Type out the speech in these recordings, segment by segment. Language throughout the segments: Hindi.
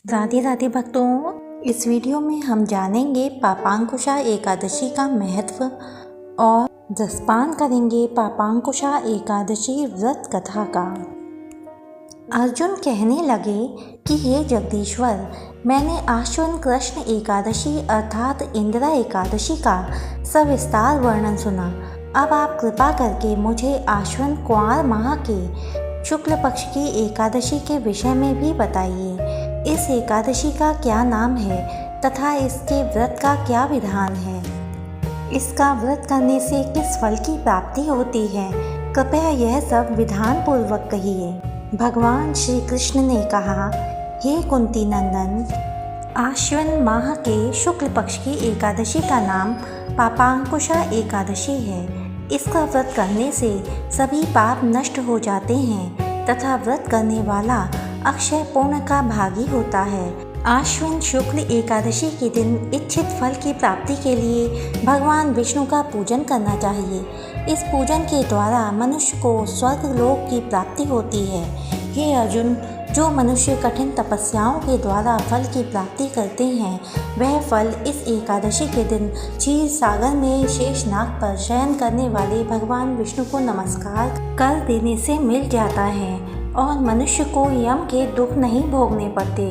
राधे राधे भक्तों, इस वीडियो में हम जानेंगे पापांकुशा एकादशी का महत्व और रसपान करेंगे पापांकुशा एकादशी व्रत कथा का। अर्जुन कहने लगे कि हे जगदीश्वर, मैंने आश्विन कृष्ण एकादशी अर्थात इंदिरा एकादशी का सविस्तार वर्णन सुना। अब आप कृपा करके मुझे आश्विन कुंवार माह के शुक्ल पक्ष की एकादशी के विषय में भी बताइए। इस एकादशी का क्या नाम है तथा इसके व्रत का क्या विधान है? इसका व्रत करने से किस फल की प्राप्ति होती है? कृपया यह सब विधान पूर्वक कहिए। भगवान श्री कृष्ण ने कहा, हे कुंती नंदन, आश्विन माह के शुक्ल पक्ष की एकादशी का नाम पापांकुशा एकादशी है। इसका व्रत करने से सभी पाप नष्ट हो जाते हैं तथा व्रत करने वाला अक्षय पुण्य का भागी होता है। आश्विन शुक्ल एकादशी के दिन इच्छित फल की प्राप्ति के लिए भगवान विष्णु का पूजन करना चाहिए। इस पूजन के द्वारा मनुष्य को स्वर्ग लोक की प्राप्ति होती है। हे अर्जुन, जो मनुष्य कठिन तपस्याओं के द्वारा फल की प्राप्ति करते हैं, वह फल इस एकादशी के दिन क्षीर सागर में शेषनाग पर शयन करने वाले भगवान विष्णु को नमस्कार कर देने से मिल जाता है और मनुष्य को यम के दुख नहीं भोगने पड़ते।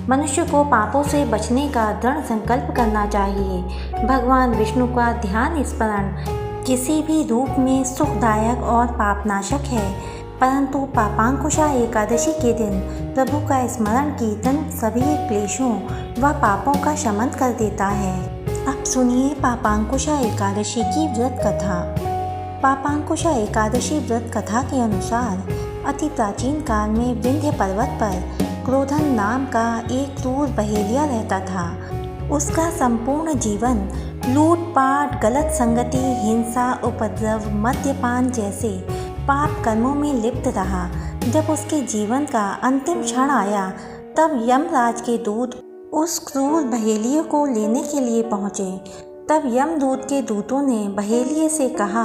मनुष्य को पापों से बचने का दृढ़ संकल्प करना चाहिए। भगवान विष्णु का ध्यान स्मरण किसी भी रूप में सुखदायक और पापनाशक है, परंतु पापांकुशा एकादशी के दिन प्रभु का स्मरण कीर्तन सभी क्लेशों व पापों का शमन कर देता है। अब सुनिए पापांकुशा एकादशी की व्रत कथा। पापांकुशा एकादशी व्रत कथा के अनुसार अति प्राचीन काल में विंध्य पर्वत पर क्रोधन नाम का एक क्रूर बहेलिया रहता था। उसका संपूर्ण जीवन लूटपाट, गलत संगति, हिंसा, उपद्रव, मद्यपान जैसे पाप कर्मों में लिप्त रहा। जब उसके जीवन का अंतिम क्षण आया, तब यमराज के दूत उस क्रूर बहेलिये को लेने के लिए पहुँचे। तब यमदूत के दूतों ने बहेलिये से कहा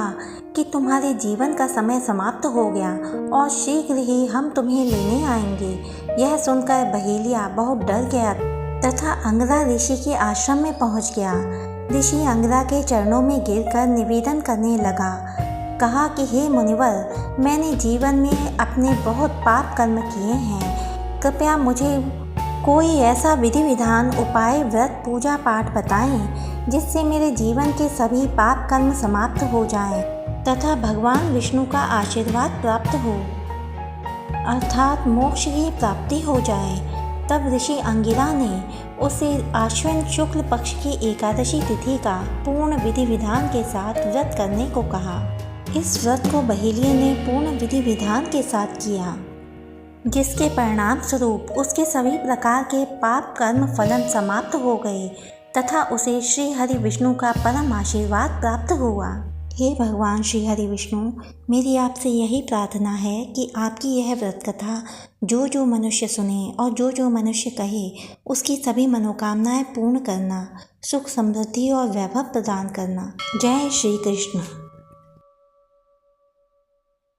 कि तुम्हारे जीवन का समय समाप्त हो गया और शीघ्र ही हम तुम्हें लेने आएंगे। यह सुनकर बहेलिया बहुत डर गया तथा अंगरा ऋषि के आश्रम में पहुंच गया। ऋषि अंगरा के चरणों में गिरकर निवेदन करने लगा। कहा कि हे मुनिवर, मैंने जीवन में अपने बहुत पाप कर्म किए हैं। कृपया मुझे कोई ऐसा विधि विधान, उपाय, व्रत, पूजा पाठ बताएं जिससे मेरे जीवन के सभी पाप कर्म समाप्त हो जाएं तथा भगवान विष्णु का आशीर्वाद प्राप्त हो, अर्थात मोक्ष की प्राप्ति हो जाए। तब ऋषि अंगिरा ने उसे आश्विन शुक्ल पक्ष की एकादशी तिथि का पूर्ण विधि विधान के साथ व्रत करने को कहा। इस व्रत को बहेलिये ने पूर्ण विधि विधान के साथ किया, जिसके परिणाम स्वरूप उसके सभी प्रकार के पाप कर्म फलन समाप्त हो गए तथा उसे श्री हरि विष्णु का परम आशीर्वाद प्राप्त हुआ। हे भगवान श्री हरि विष्णु, मेरी आपसे यही प्रार्थना है कि आपकी यह व्रत कथा जो जो मनुष्य सुने और जो जो मनुष्य कहे, उसकी सभी मनोकामनाएं पूर्ण करना, सुख समृद्धि और वैभव प्रदान करना। जय श्री कृष्ण।